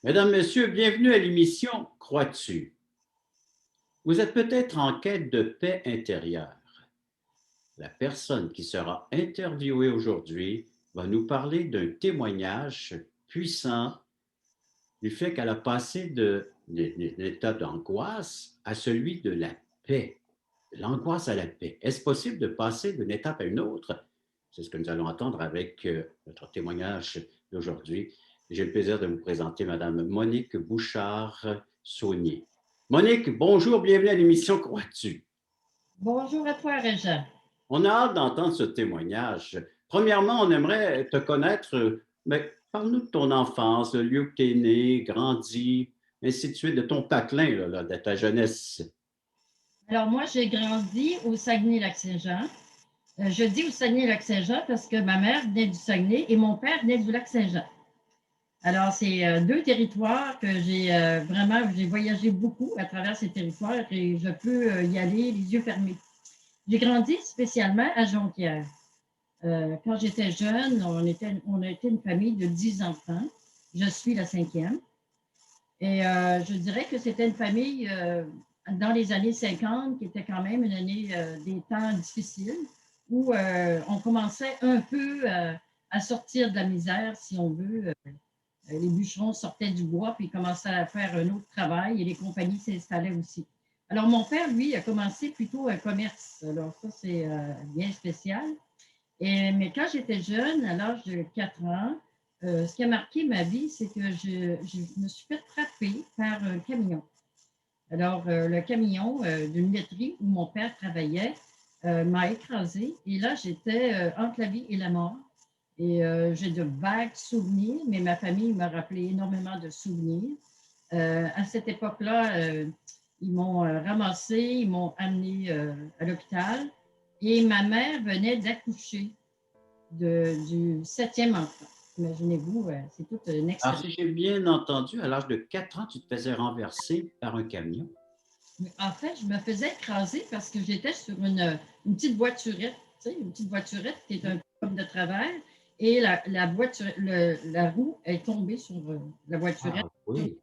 Mesdames, Messieurs, bienvenue à l'émission Crois-tu? Vous êtes peut-être en quête de paix intérieure. La personne qui sera interviewée aujourd'hui va nous parler d'un témoignage puissant du fait qu'elle a passé d'un état d'angoisse à celui de la paix. L'angoisse à la paix. Est-ce possible de passer d'une étape à une autre? C'est ce que nous allons entendre avec notre témoignage d'aujourd'hui. J'ai le plaisir de vous présenter Madame Monique Bouchard-Saunier. Monique, bonjour, bienvenue à l'émission Crois-tu? Bonjour à toi, Régent. On a hâte d'entendre ce témoignage. Premièrement, on aimerait te connaître, mais parle-nous de ton enfance, le lieu où tu es né, grandi, ainsi de suite, de ton patelin, de ta jeunesse. Alors, moi, j'ai grandi au Saguenay-Lac-Saint-Jean. Je dis au Saguenay-Lac-Saint-Jean parce que ma mère venait du Saguenay et mon père venait du Lac-Saint-Jean. Alors, c'est deux territoires que j'ai voyagé beaucoup à travers ces territoires et je peux y aller les yeux fermés. J'ai grandi spécialement à Jonquière. Quand j'étais jeune, on a été une famille de 10 enfants. Je suis la cinquième. Et je dirais que c'était une famille dans les années 50 qui était quand même une année des temps difficiles où on commençait un peu à sortir de la misère, si on veut. Les bûcherons sortaient du bois puis commençaient à faire un autre travail et les compagnies s'installaient aussi. Alors, mon père, lui, a commencé plutôt un commerce. Alors, ça, c'est bien spécial. Mais quand j'étais jeune, à l'âge de 4 ans, ce qui a marqué ma vie, c'est que je me suis fait frapper par un camion. Alors, le camion d'une laiterie où mon père travaillait m'a écrasée. Et là, j'étais entre la vie et la mort. Et j'ai de vagues souvenirs, mais ma famille m'a rappelé énormément de souvenirs. À cette époque-là, ils m'ont ramassé, ils m'ont amené à l'hôpital. Et ma mère venait d'accoucher du septième enfant. Imaginez-vous, c'est toute une Alors, expérience. si j'ai bien entendu, à l'âge de 4 ans, tu te faisais renverser par un camion. En fait, je me faisais écraser parce que j'étais sur une petite voiturette, tu sais, une petite voiturette qui est un peu comme de travers, et la roue est tombée sur la voiturette. Ah oui.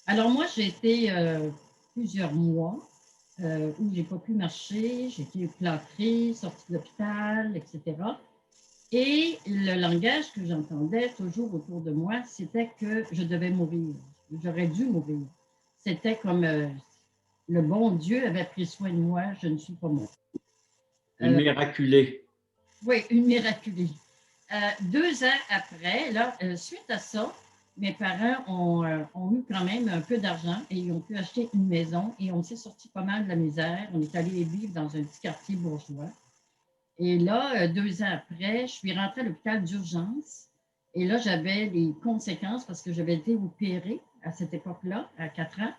Alors moi, j'ai été plusieurs mois où j'ai pas pu marcher, j'ai été plâtrée, sortie de l'hôpital, etc. Et le langage que j'entendais toujours autour de moi, c'était que je devais mourir. J'aurais dû mourir. C'était comme le bon Dieu avait pris soin de moi, je ne suis pas morte. Une miraculée. Oui, une miraculée. 2 ans après, là, suite à ça, mes parents ont eu quand même un peu d'argent et ils ont pu acheter une maison et on s'est sorti pas mal de la misère. On est allé vivre dans un petit quartier bourgeois. Et là, 2 ans après, je suis rentrée à l'hôpital d'urgence. Et là, j'avais les conséquences parce que j'avais été opérée à cette époque-là, à 4 ans.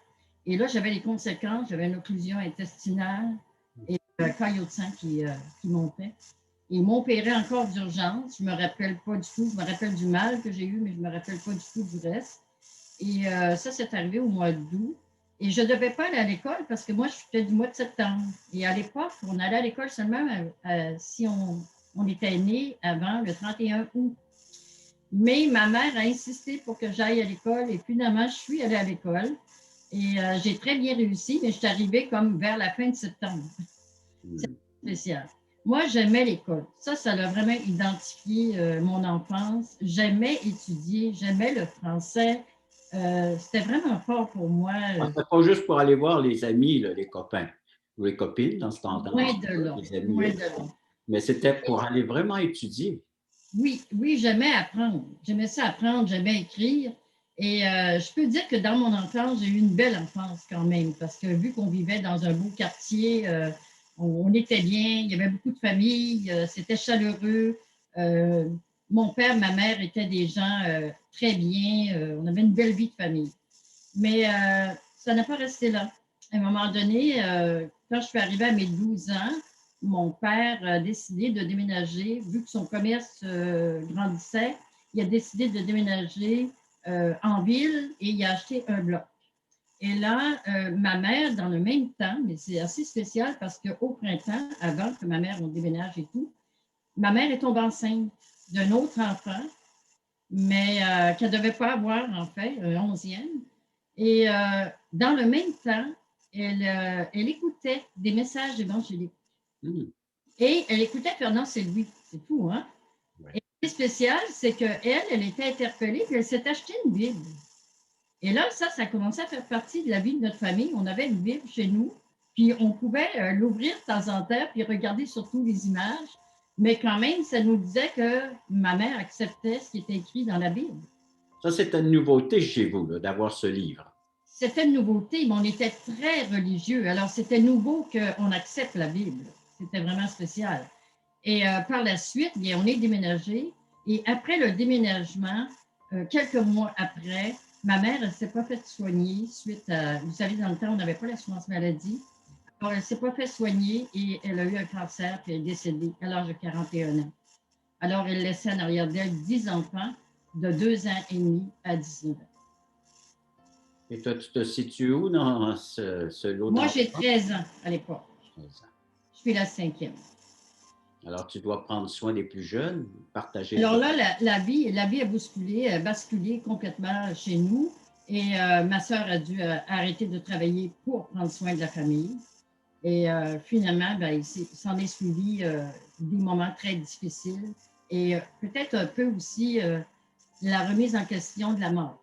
Et là, j'avais les conséquences. J'avais une occlusion intestinale et un caillot de sang qui montait. Ils m'ont opéré encore d'urgence. Je ne me rappelle pas du tout. Je me rappelle du mal que j'ai eu, mais je ne me rappelle pas du tout du reste. Et ça, c'est arrivé au mois d'août. Et je ne devais pas aller à l'école parce que moi, je suis du mois de septembre. Et à l'époque, on allait à l'école seulement si on était né avant le 31 août. Mais ma mère a insisté pour que j'aille à l'école et finalement, je suis allée à l'école. Et j'ai très bien réussi, mais je suis arrivée comme vers la fin de septembre. C'est Hmm. spécial. Moi, j'aimais l'école. Ça l'a vraiment identifié mon enfance. J'aimais étudier, j'aimais le français. C'était vraiment fort pour moi. Ah, c'était pas juste pour aller voir les amis, là, les copains ou les copines dans ce Loin temps-là, de là, les amis, loin de là. mais c'était pour aller vraiment étudier. Oui, oui, j'aimais apprendre. J'aimais ça apprendre, j'aimais écrire. Et je peux dire que dans mon enfance, j'ai eu une belle enfance quand même, parce que vu qu'on vivait dans un beau quartier, on était bien, il y avait beaucoup de familles, c'était chaleureux. Euh, Mon père, ma mère étaient des gens très bien, on avait une belle vie de famille. Mais ça n'a pas resté là. À un moment donné, quand je suis arrivée à mes 12 ans, mon père a décidé de déménager, vu que son commerce grandissait, il a décidé de déménager en ville et il a acheté un bloc. Et là, ma mère, dans le même temps, mais c'est assez spécial parce qu'au printemps, avant que ma mère on déménage et tout, ma mère est tombée enceinte d'un autre enfant mais qu'elle ne devait pas avoir, en fait, un 11e. Et dans le même temps, elle écoutait des messages évangéliques. Hmm, Et elle écoutait Fernand Louis. C'est fou, hein? ouais. Et ce qui est spécial, c'est qu'elle, elle était interpellée, puis elle s'est acheté une Bible. Et là, ça commençait à faire partie de la vie de notre famille. On avait une Bible chez nous, puis on pouvait l'ouvrir de temps en temps, puis regarder surtout les images. Mais quand même, ça nous disait que ma mère acceptait ce qui était écrit dans la Bible. Ça, c'est une nouveauté chez vous, là, d'avoir ce livre. C'était une nouveauté, mais on était très religieux. Alors, c'était nouveau qu'on accepte la Bible. C'était vraiment spécial. Et par la suite, bien, on est déménagé. Et après le déménagement, quelques mois après, ma mère, elle ne s'est pas fait soigner suite à, vous savez, dans le temps, on n'avait pas l'assurance maladie. Alors, elle ne s'est pas fait soigner et elle a eu un cancer, puis elle est décédée à l'âge de 41 ans. Alors, elle laissait en arrière d'elle 10 enfants de 2 ans et demi à 19 ans. Et toi, tu te situes où dans ce lot Moi, j'ai d'enfants? 13 ans à l'époque. 13 ans. Je suis la 5e. Alors, tu dois prendre soin des plus jeunes, partager le Alors là, repas. la vie a basculé complètement chez nous. Et ma sœur a dû arrêter de travailler pour prendre soin de la famille. Et finalement, ben, il s'en est suivi des moments très difficiles et peut-être un peu aussi la remise en question de la mort.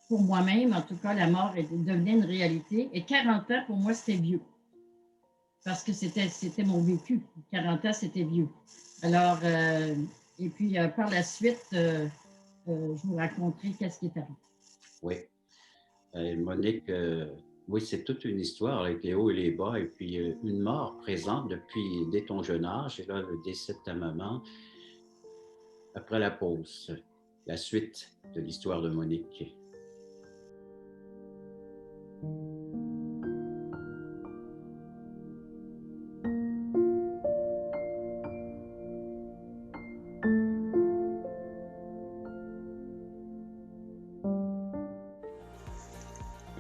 Pour moi-même, en tout cas, la mort devenait une réalité. Et 40 ans, pour moi, c'était vieux. Parce que c'était mon vécu. 40 ans, c'était vieux. Alors, et puis par la suite, je vous raconterai qu'est-ce qui est arrivé. Oui. Monique, oui, c'est toute une histoire avec les hauts et les bas, et puis une mort présente depuis dès ton jeune âge, et là, le décès de ta maman. Après la pause, la suite de l'histoire de Monique.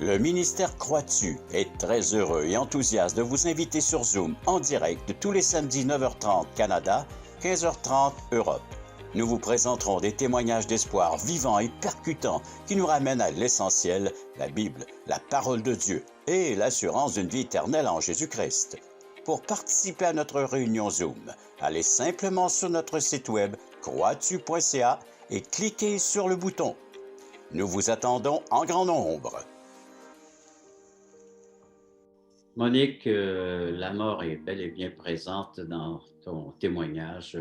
Le ministère Croix-Dessus est très heureux et enthousiaste de vous inviter sur Zoom en direct tous les samedis 9h30 Canada, 15h30 Europe. Nous vous présenterons des témoignages d'espoir vivants et percutants qui nous ramènent à l'essentiel, la Bible, la parole de Dieu et l'assurance d'une vie éternelle en Jésus-Christ. Pour participer à notre réunion Zoom, allez simplement sur notre site web croixdessus.ca et cliquez sur le bouton. Nous vous attendons en grand nombre. Monique, la mort est bel et bien présente dans ton témoignage,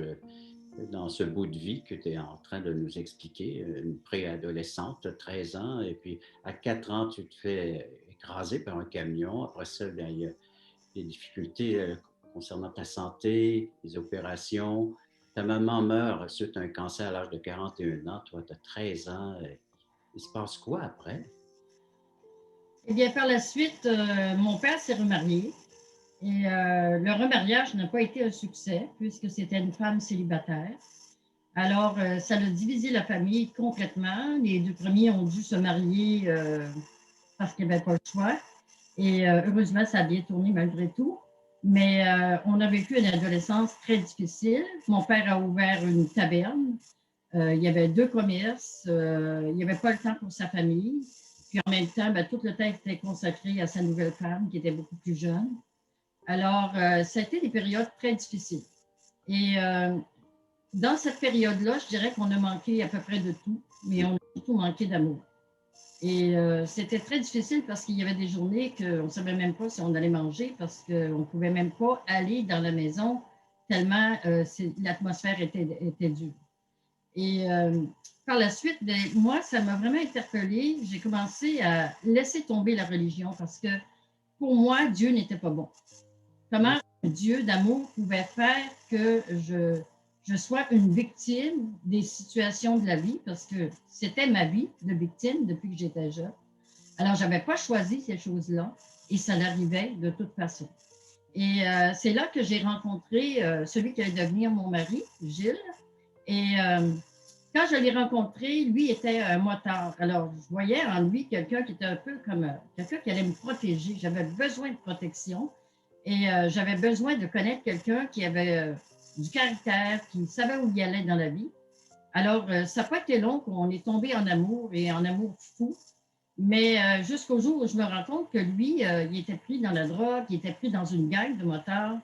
dans ce bout de vie que tu es en train de nous expliquer, une préadolescente, 13 ans, et puis à 4 ans, tu te fais écraser par un camion. Après ça, bien, il y a des difficultés concernant ta santé, les opérations. Ta maman meurt suite à un cancer à l'âge de 41 ans, toi, tu as 13 ans. Il se passe quoi après? Eh bien, par la suite, mon père s'est remarié et le remariage n'a pas été un succès puisque c'était une femme célibataire. Alors, ça a divisé la famille complètement. Les deux premiers ont dû se marier parce qu'il n'y avait pas le choix. Et heureusement, ça a bien tourné malgré tout. Mais on a vécu une adolescence très difficile. Mon père a ouvert une taverne. Il y avait 2 commerces. Il n'y avait pas le temps pour sa famille. Puis en même temps, ben, tout le temps était consacré à sa nouvelle femme qui était beaucoup plus jeune. Alors, ça a été des périodes très difficiles. Et dans cette période-là, je dirais qu'on a manqué à peu près de tout, mais on a surtout manqué d'amour. Et c'était très difficile parce qu'il y avait des journées qu'on ne savait même pas si on allait manger parce qu'on ne pouvait même pas aller dans la maison tellement l'atmosphère était dure. Et par la suite, ben, moi, ça m'a vraiment interpellée. J'ai commencé à laisser tomber la religion parce que pour moi, Dieu n'était pas bon. Comment un Dieu d'amour pouvait faire que je sois une victime des situations de la vie parce que c'était ma vie de victime depuis que j'étais jeune. Alors, je n'avais pas choisi ces choses-là et ça l'arrivait de toute façon. Et c'est là que j'ai rencontré celui qui allait devenir mon mari, Gilles. Et quand je l'ai rencontré, lui était un motard. Alors, je voyais en lui quelqu'un qui était un peu comme quelqu'un qui allait me protéger. J'avais besoin de protection et j'avais besoin de connaître quelqu'un qui avait du caractère, qui savait où il allait dans la vie. Alors, ça n'a pas été long qu'on est tombé en amour et en amour fou. Mais jusqu'au jour où je me rends compte que lui, il était pris dans la drogue, il était pris dans une gang de motards.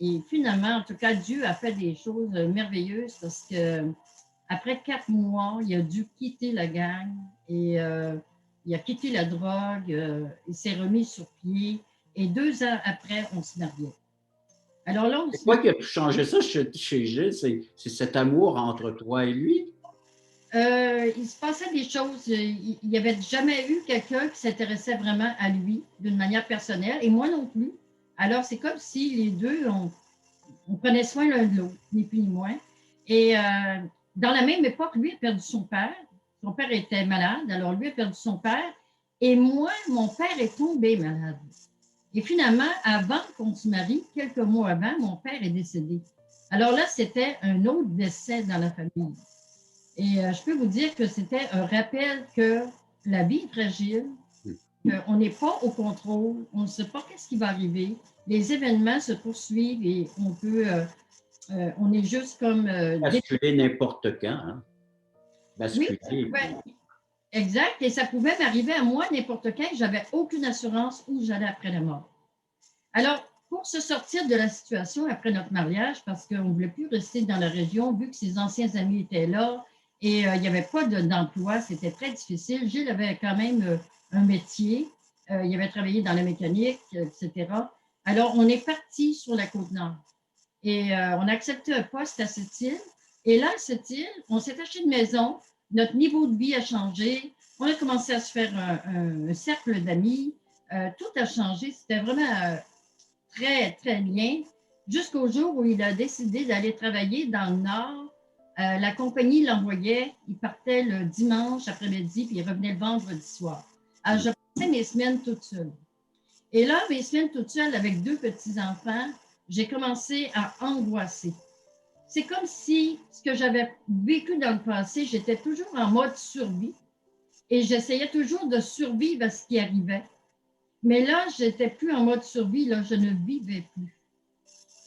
Et finalement, en tout cas, Dieu a fait des choses merveilleuses parce que après 4 mois, il a dû quitter la gang et il a quitté la drogue, il s'est remis sur pied et 2 ans après, on se mariait. Alors là, on C'est se quoi qui a pu changer ça chez Gilles? C'est cet amour entre toi et lui? Il se passait des choses. Il n'y avait jamais eu quelqu'un qui s'intéressait vraiment à lui d'une manière personnelle et moi non plus. Alors, c'est comme si les deux, on prenait soin l'un de l'autre, ni plus ni moins. Et dans la même époque, lui a perdu son père. Son père était malade, alors lui a perdu son père. Et moi, mon père est tombé malade. Et finalement, avant qu'on se marie, quelques mois avant, mon père est décédé. Alors là, c'était un autre décès dans la famille. Et je peux vous dire que c'était un rappel que la vie est fragile, qu'on n'est pas au contrôle, on ne sait pas qu'est-ce qui va arriver. Les événements se poursuivent et on est juste comme... Basculer n'importe quand, hein? Oui, Basculer. exact. Et ça pouvait m'arriver à moi n'importe quand. J'avais aucune assurance où j'allais après la mort. Alors, pour se sortir de la situation après notre mariage, parce qu'on ne voulait plus rester dans la région, vu que ses anciens amis étaient là et il n'y avait pas d'emploi, c'était très difficile. Gilles avait quand même un métier, il avait travaillé dans la mécanique, etc. Alors, on est parti sur la Côte-Nord et on a accepté un poste à Sept-Îles. Et là, à Sept-Îles, on s'est acheté une maison, notre niveau de vie a changé, on a commencé à se faire un cercle d'amis, tout a changé, c'était vraiment très, très bien, jusqu'au jour où il a décidé d'aller travailler dans le Nord. La compagnie l'envoyait, il partait le dimanche après-midi, puis il revenait le vendredi soir. Alors, je passais mes semaines toute seule. Et là, mes semaines toute seule avec 2 petits-enfants, j'ai commencé à angoisser. C'est comme si ce que j'avais vécu dans le passé, j'étais toujours en mode survie et j'essayais toujours de survivre à ce qui arrivait. Mais là, je n'étais plus en mode survie, là, je ne vivais plus.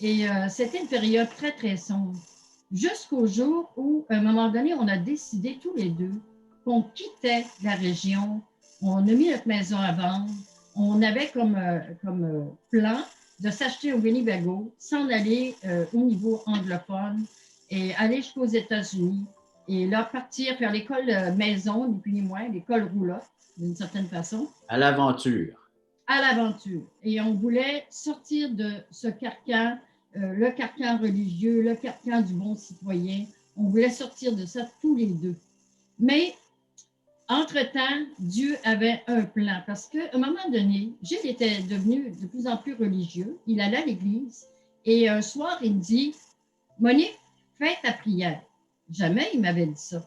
Et c'était une période très, très sombre. Jusqu'au jour où, à un moment donné, on a décidé tous les deux qu'on quittait la région. On a mis notre maison à vendre. On avait comme plan de s'acheter au Winnebago, s'en aller au niveau anglophone et aller jusqu'aux États-Unis. Et là, partir faire l'école maison, ni plus ni moins, l'école roulotte, d'une certaine façon. À l'aventure. À l'aventure. Et on voulait sortir de ce carcan, le carcan religieux, le carcan du bon citoyen. On voulait sortir de ça tous les deux. Mais, entre-temps, Dieu avait un plan parce qu'à un moment donné, Gilles était devenu de plus en plus religieux. Il allait à l'église et un soir, il me dit, « Monique, fais ta prière. » Jamais il m'avait dit ça.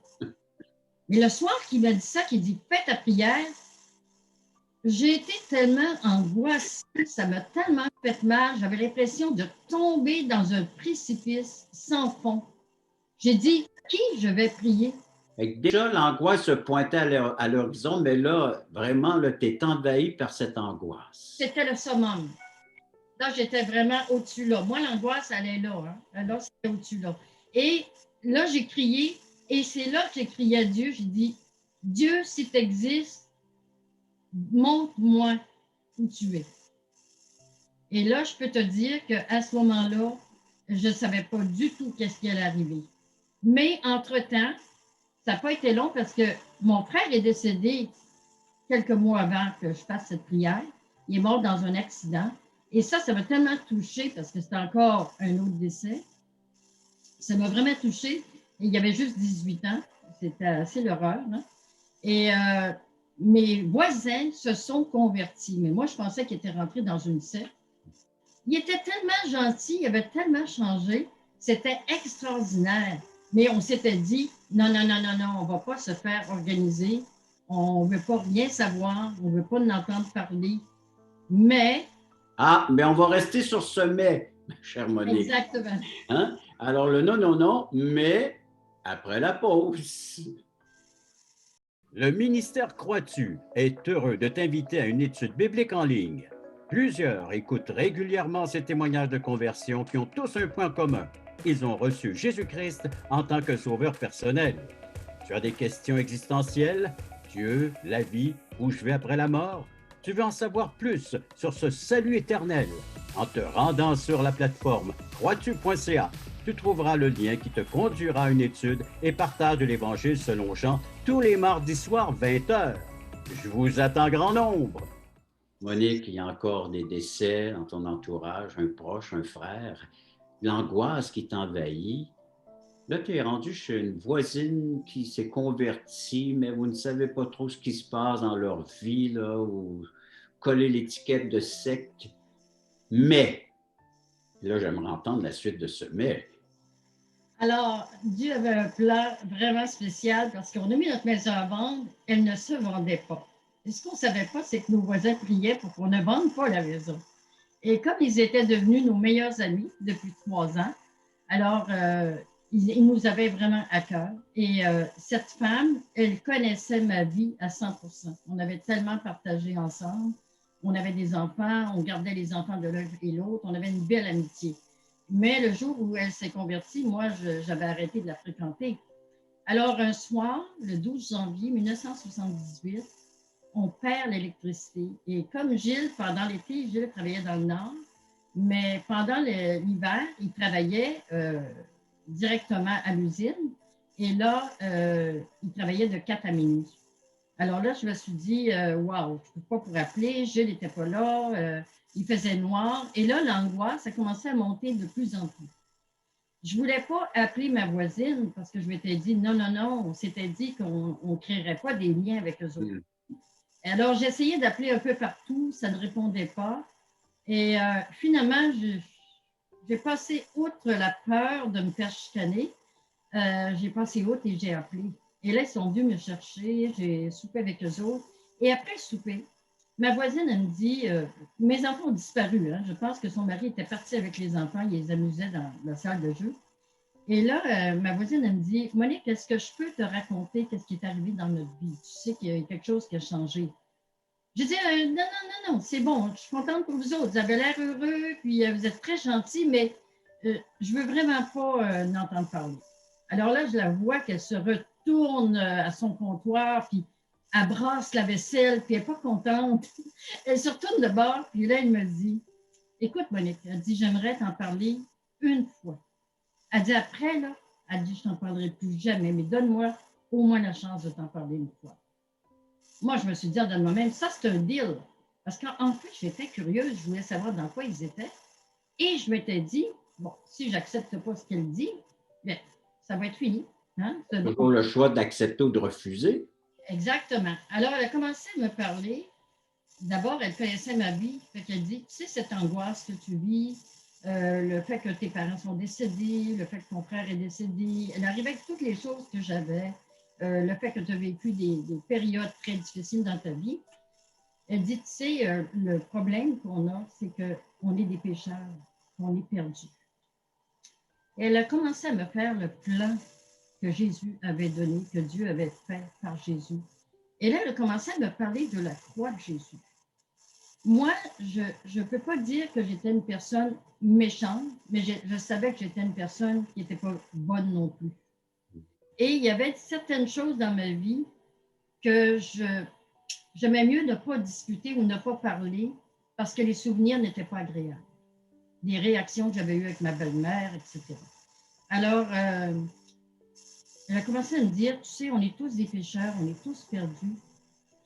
Mais le soir qu'il m'a dit ça, qu'il dit, « Fais ta prière », j'ai été tellement angoissée, ça m'a tellement fait mal, j'avais l'impression de tomber dans un précipice sans fond. J'ai dit, qui je vais prier? Déjà, l'angoisse se pointait à l'horizon, mais là, vraiment, tu es envahi par cette angoisse. C'était le summum. Là, j'étais vraiment au-dessus là. Moi, l'angoisse, elle est là. Hein? Là, c'était au-dessus là. Et là, j'ai crié, et c'est là que j'ai crié à Dieu. J'ai dit, Dieu, si tu existes, montre-moi où tu es. Et là, je peux te dire qu'à ce moment-là, je ne savais pas du tout qu'est-ce qui allait arriver. Mais entre-temps, ça n'a pas été long parce que mon frère est décédé quelques mois avant que je fasse cette prière. Il est mort dans un accident. Et ça m'a tellement touchée parce que c'était encore un autre décès. Ça m'a vraiment touchée. Et il avait juste 18 ans. C'était assez l'horreur. Hein? Et mes voisins se sont convertis. Mais moi, je pensais qu'ils étaient rentrés dans une secte. Il était tellement gentil, il avait tellement changé. C'était extraordinaire. Mais on s'était dit, non, non, non, non, non, on ne va pas se faire organiser. On ne veut pas rien savoir. On ne veut pas l'entendre parler. Mais... Ah, mais on va rester sur ce mais, chère Monique. Exactement. Hein? Alors, le non, non, non, mais après la pause. Le ministère Croix-tu est heureux de t'inviter à une étude biblique en ligne. Plusieurs écoutent régulièrement ces témoignages de conversion qui ont tous un point commun. ils ont reçu Jésus-Christ en tant que sauveur personnel. Tu as des questions existentielles? Dieu, la vie, où je vais après la mort? Tu veux en savoir plus sur ce salut éternel? En te rendant sur la plateforme croistu.ca, tu trouveras le lien qui te conduira à une étude et partage de l'Évangile selon Jean tous les mardis soirs 20h. Je vous attends grand nombre. Monique, il y a encore des décès dans ton entourage, un proche, un frère, l'angoisse qui t'envahit. Là, tu es rendu chez une voisine qui s'est convertie, mais vous ne savez pas trop ce qui se passe dans leur vie, là, ou coller l'étiquette de secte. Mais, là, j'aimerais entendre la suite de ce mais. Alors, Dieu avait un plan vraiment spécial parce qu'on a mis notre maison à vendre, elle ne se vendait pas. Et ce qu'on ne savait pas, c'est que nos voisins priaient pour qu'on ne vende pas la maison. Et comme ils étaient devenus nos meilleurs amis depuis 3 ans, alors ils nous avaient vraiment à cœur. Et cette femme, elle connaissait ma vie à 100%. On avait tellement partagé ensemble. On avait des enfants, on gardait les enfants de l'un et l'autre. On avait une belle amitié. Mais le jour où elle s'est convertie, moi, j'avais arrêté de la fréquenter. Alors, un soir, le 12 janvier 1978, on perd l'électricité. Et comme Gilles, pendant l'été, Gilles travaillait dans le Nord, mais pendant l'hiver, il travaillait directement à l'usine. Et là, il travaillait de 4 à minuit. Alors là, je me suis dit, waouh, je ne peux pas pour appeler, Gilles n'était pas là, il faisait noir. Et là, l'angoisse a commencé à monter de plus en plus. Je ne voulais pas appeler ma voisine parce que je m'étais dit, non, non, non, on s'était dit qu'on ne créerait pas des liens avec eux autres. Alors, j'ai essayé d'appeler un peu partout, ça ne répondait pas. Et finalement, j'ai passé outre la peur de me faire chicaner. J'ai passé outre et j'ai appelé. Et là, ils sont venus me chercher, j'ai soupé avec eux autres. Et après le souper, ma voisine, elle me dit, mes enfants ont disparu. Hein. Je pense que son mari était parti avec les enfants, il les amusait dans la salle de jeu. Et là, ma voisine, elle me dit, Monique, est-ce que je peux te raconter ce qui est arrivé dans notre vie? Tu sais qu'il y a quelque chose qui a changé. J'ai dit, non, non, non, non, c'est bon, je suis contente pour vous autres. Vous avez l'air heureux, puis vous êtes très gentils, mais je ne veux vraiment pas n'entendre parler. Alors là, je la vois qu'elle se retourne à son comptoir, puis elle brasse la vaisselle, puis elle n'est pas contente. Elle se retourne de bord, puis là, elle me dit, écoute, Monique, elle dit, j'aimerais t'en parler une fois. Elle dit, après, là, elle dit, je t'en parlerai plus jamais, mais donne-moi au moins la chance de t'en parler une fois. Moi, je me suis dit dans moi-même, ça, c'est un deal. Parce qu'en fait, j'étais curieuse, je voulais savoir dans quoi ils étaient. Et je m'étais dit, bon, si j'accepte pas ce qu'elle dit, bien, ça va être fini. Hein? Toujours le choix d'accepter ou de refuser. Exactement. Alors, elle a commencé à me parler. D'abord, elle connaissait ma vie. Fait qu'elle dit, tu sais, cette angoisse que tu vis, le fait que tes parents sont décédés, le fait que ton frère est décédé. Elle arrivait avec toutes les choses que j'avais. Le fait que tu as vécu des périodes très difficiles dans ta vie. Elle dit, tu sais, le problème qu'on a, c'est qu'on est des pécheurs, qu'on est perdus. Elle a commencé à me faire le plan que Jésus avait donné, que Dieu avait fait par Jésus. Et là, elle a commencé à me parler de la croix de Jésus. Moi, je ne peux pas dire que j'étais une personne méchante, mais je savais que j'étais une personne qui n'était pas bonne non plus. Et il y avait certaines choses dans ma vie que j'aimais mieux ne pas discuter ou ne pas parler parce que les souvenirs n'étaient pas agréables. Des réactions que j'avais eues avec ma belle-mère, etc. Alors, elle a commencé à me dire, tu sais, on est tous des pécheurs, on est tous perdus.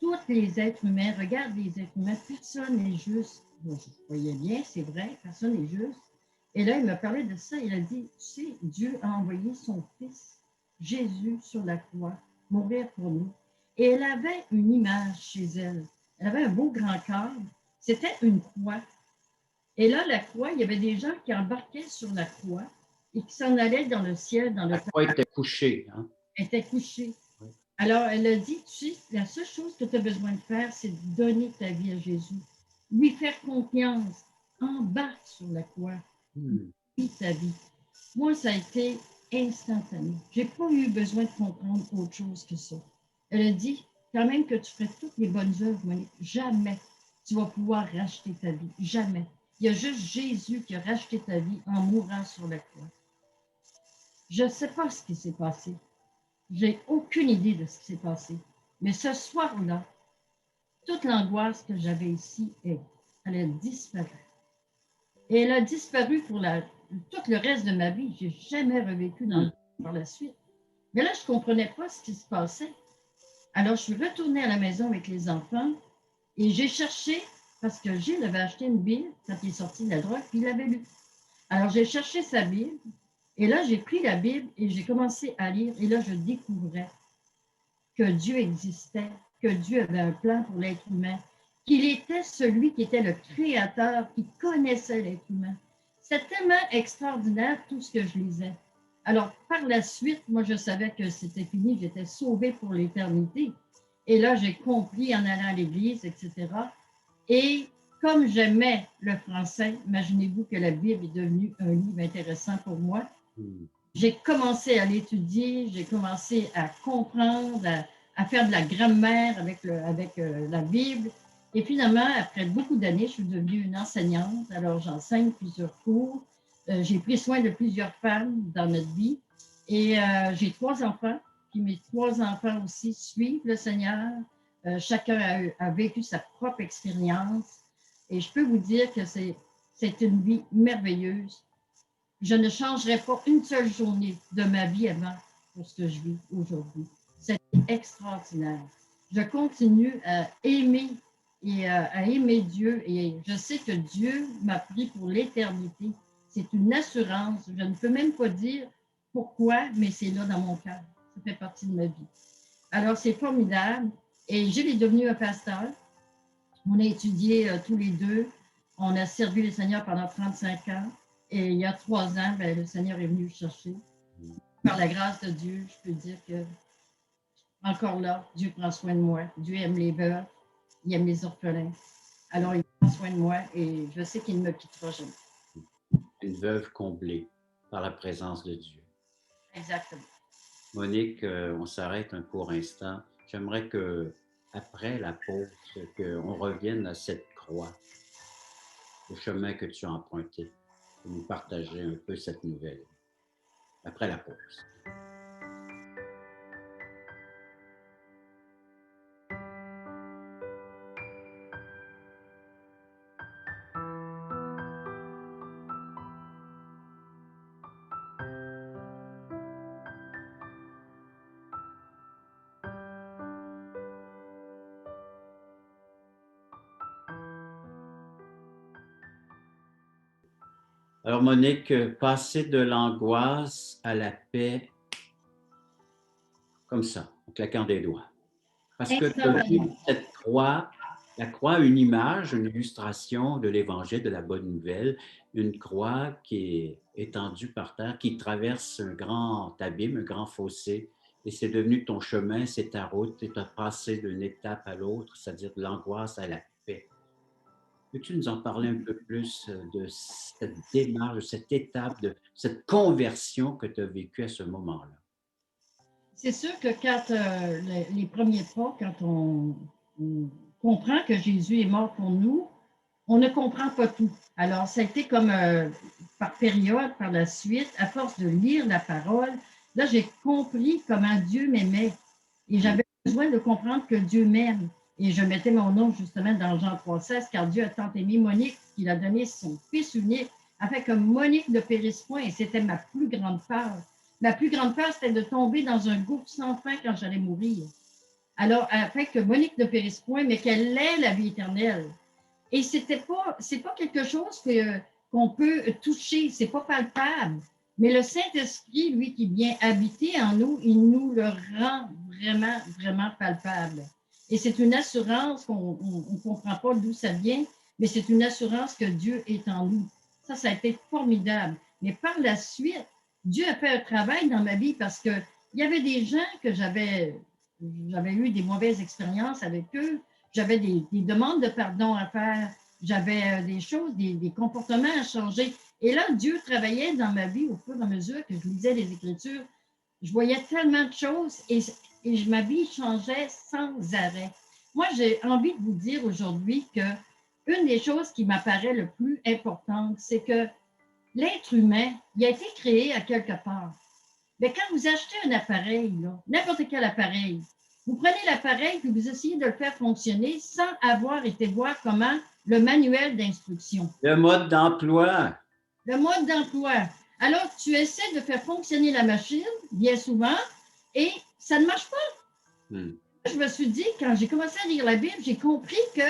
Tous les êtres humains, regarde les êtres humains, personne n'est juste. Bon, je voyais bien, c'est vrai, personne n'est juste. Et là, il m'a parlé de ça, il a dit, tu sais, Dieu a envoyé son Fils, Jésus, sur la croix, mourir pour nous. Et elle avait une image chez elle. Elle avait un beau grand cadre. C'était une croix. Et là, la croix, il y avait des gens qui embarquaient sur la croix et qui s'en allaient dans le ciel, dans le La croix était couchée. Hein? Elle était couchée. Oui. Alors, elle a dit, tu sais, la seule chose que tu as besoin de faire, c'est de donner ta vie à Jésus. Lui faire confiance. Embarque sur la croix. Vis ta vie. Moi, ça a été instantané. Je n'ai pas eu besoin de comprendre autre chose que ça. Elle a dit, quand même que tu ferais toutes les bonnes œuvres, Monique, jamais tu vas pouvoir racheter ta vie. Jamais. Il y a juste Jésus qui a racheté ta vie en mourant sur la croix. Je ne sais pas ce qui s'est passé. J'ai aucune idée de ce qui s'est passé. Mais ce soir-là, toute l'angoisse que j'avais ici, elle a disparu. Et elle a disparu pour tout le reste de ma vie. Je n'ai jamais revécu dans par la suite. Mais là, je ne comprenais pas ce qui se passait. Alors, je suis retournée à la maison avec les enfants et j'ai cherché, parce que Gilles avait acheté une Bible quand il est sorti de la drogue, puis il l'avait lu. Alors, j'ai cherché sa Bible et là, j'ai pris la Bible et j'ai commencé à lire. Et là, je découvrais que Dieu existait, que Dieu avait un plan pour l'être humain, qu'il était celui qui était le créateur, qui connaissait l'être humain. C'est tellement extraordinaire tout ce que je lisais. Alors, par la suite, moi, je savais que c'était fini, j'étais sauvée pour l'éternité. Et là, j'ai compris en allant à l'église, etc. Et comme j'aimais le français, imaginez-vous que la Bible est devenue un livre intéressant pour moi. J'ai commencé à l'étudier, j'ai commencé à comprendre, à faire de la grammaire avec la Bible. Et finalement, après beaucoup d'années, je suis devenue une enseignante. Alors, j'enseigne plusieurs cours. J'ai pris soin de plusieurs femmes dans notre vie. Et j'ai 3 enfants. Puis mes 3 enfants aussi suivent le Seigneur. Chacun a vécu sa propre expérience. Et je peux vous dire que c'est une vie merveilleuse. Je ne changerai pas une seule journée de ma vie avant pour ce que je vis aujourd'hui. C'est extraordinaire. Je continue à aimer et à aimer Dieu et je sais que Dieu m'a pris pour l'éternité. C'est une assurance. Je ne peux même pas dire pourquoi, mais c'est là dans mon cœur. Ça fait partie de ma vie. Alors, c'est formidable. Et Gilles est devenu un pasteur. On a étudié tous les deux. On a servi le Seigneur pendant 35 ans. Et il y a 3 ans, le Seigneur est venu me chercher. Par la grâce de Dieu, je peux dire que encore là, Dieu prend soin de moi. Dieu aime les veuves, il aime les orphelins. Alors, il prend soin de moi et je sais qu'il ne me quittera jamais. Une veuve comblée par la présence de Dieu. Exactement. Monique, on s'arrête un court instant. J'aimerais que, après la pause, qu'on revienne à cette croix, au chemin que tu as emprunté, pour nous partager un peu cette nouvelle. Après la pause. Alors, Monique, passer de l'angoisse à la paix, comme ça, en claquant des doigts. Parce que cette croix, la croix a une image, une illustration de l'Évangile, de la bonne nouvelle, une croix qui est étendue par terre, qui traverse un grand abîme, un grand fossé, et c'est devenu ton chemin, c'est ta route, et tu as passé d'une étape à l'autre, c'est-à-dire de l'angoisse à la paix. Peux-tu nous en parler un peu plus de cette démarche, de cette étape, de cette conversion que tu as vécue à ce moment-là? C'est sûr que quand les premiers pas, quand on comprend que Jésus est mort pour nous, on ne comprend pas tout. Alors, ça a été comme par période, par la suite, à force de lire la parole, là, j'ai compris comment Dieu m'aimait. Et j'avais besoin de comprendre que Dieu m'aime. Et je mettais mon nom justement dans Jean 3,16, car Dieu a tant aimé Monique qu'il a donné son Fils unique, afin que Monique ne périsse point. Et c'était ma plus grande peur. Ma plus grande peur, c'était de tomber dans un gouffre sans fin quand j'allais mourir. Alors, afin que Monique ne périsse point, mais qu'elle ait la vie éternelle. Et c'est pas quelque chose qu'on peut toucher, c'est pas palpable. Mais le Saint-Esprit, lui, qui vient habiter en nous, il nous le rend vraiment, vraiment palpable. Et c'est une assurance qu'on ne comprend pas d'où ça vient, mais c'est une assurance que Dieu est en nous. Ça a été formidable. Mais par la suite, Dieu a fait un travail dans ma vie parce qu'il y avait des gens que j'avais eu des mauvaises expériences avec eux. J'avais des demandes de pardon à faire. J'avais des choses, des comportements à changer. Et là, Dieu travaillait dans ma vie au fur et à mesure que je lisais les Écritures. Je voyais tellement de choses et ma vie changeait sans arrêt. Moi, j'ai envie de vous dire aujourd'hui que une des choses qui m'apparaît le plus importante, c'est que l'être humain, il a été créé à quelque part. Mais quand vous achetez un appareil, n'importe quel appareil, vous prenez l'appareil et vous essayez de le faire fonctionner sans avoir été voir comment le manuel d'instruction. Le mode d'emploi. Le mode d'emploi. Alors, tu essaies de faire fonctionner la machine, bien souvent, et ça ne marche pas. Je me suis dit, quand j'ai commencé à lire la Bible, j'ai compris que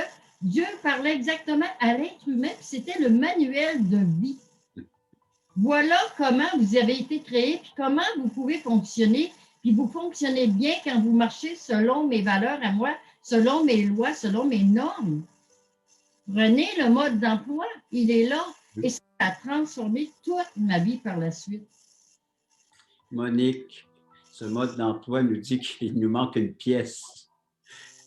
Dieu parlait exactement à l'être humain, puis c'était le manuel de vie. Voilà comment vous avez été créé, puis comment vous pouvez fonctionner, puis vous fonctionnez bien quand vous marchez selon mes valeurs à moi, selon mes lois, selon mes normes. Prenez le mode d'emploi, il est là, et ça a transformé toute ma vie par la suite. Monique, ce mode d'emploi nous dit qu'il nous manque une pièce.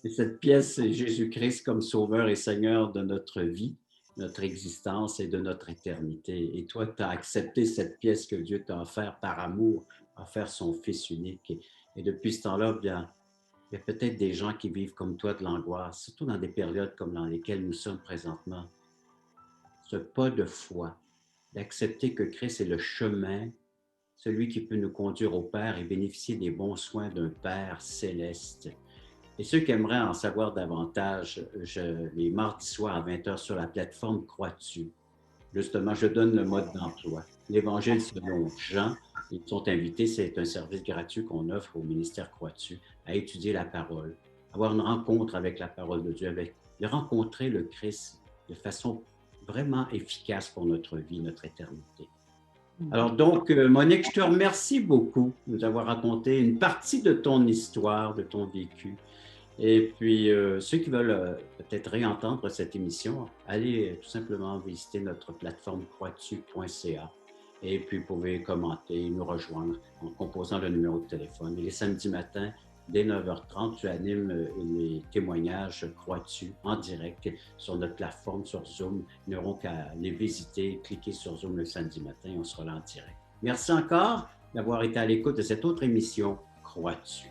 Et cette pièce, c'est Jésus-Christ comme Sauveur et Seigneur de notre vie, notre existence et de notre éternité. Et toi, tu as accepté cette pièce que Dieu t'a offerte par amour, offert son Fils unique. Et depuis ce temps-là, bien, il y a peut-être des gens qui vivent comme toi de l'angoisse, surtout dans des périodes comme dans lesquelles nous sommes présentement. Ce pas de foi, d'accepter que Christ est le chemin, celui qui peut nous conduire au Père et bénéficier des bons soins d'un Père céleste. Et ceux qui aimeraient en savoir davantage, les mardis soirs à 20h sur la plateforme Crois-tu. Justement, je donne le mode d'emploi. L'Évangile selon Jean, ils sont invités, c'est un service gratuit qu'on offre au ministère Crois-tu, à étudier la parole, avoir une rencontre avec la parole de Dieu, de rencontrer le Christ de façon vraiment efficace pour notre vie, notre éternité. Alors donc, Monique, je te remercie beaucoup de nous avoir raconté une partie de ton histoire, de ton vécu. Et puis, ceux qui veulent peut-être réentendre cette émission, allez tout simplement visiter notre plateforme croitu.ca. Et puis, vous pouvez commenter, nous rejoindre en composant le numéro de téléphone. Et les samedis matins, dès 9h30, tu animes les témoignages Crois-tu en direct sur notre plateforme, sur Zoom. Nous n'aurons qu'à les visiter, cliquer sur Zoom le samedi matin et on sera là en direct. Merci encore d'avoir été à l'écoute de cette autre émission Crois-tu.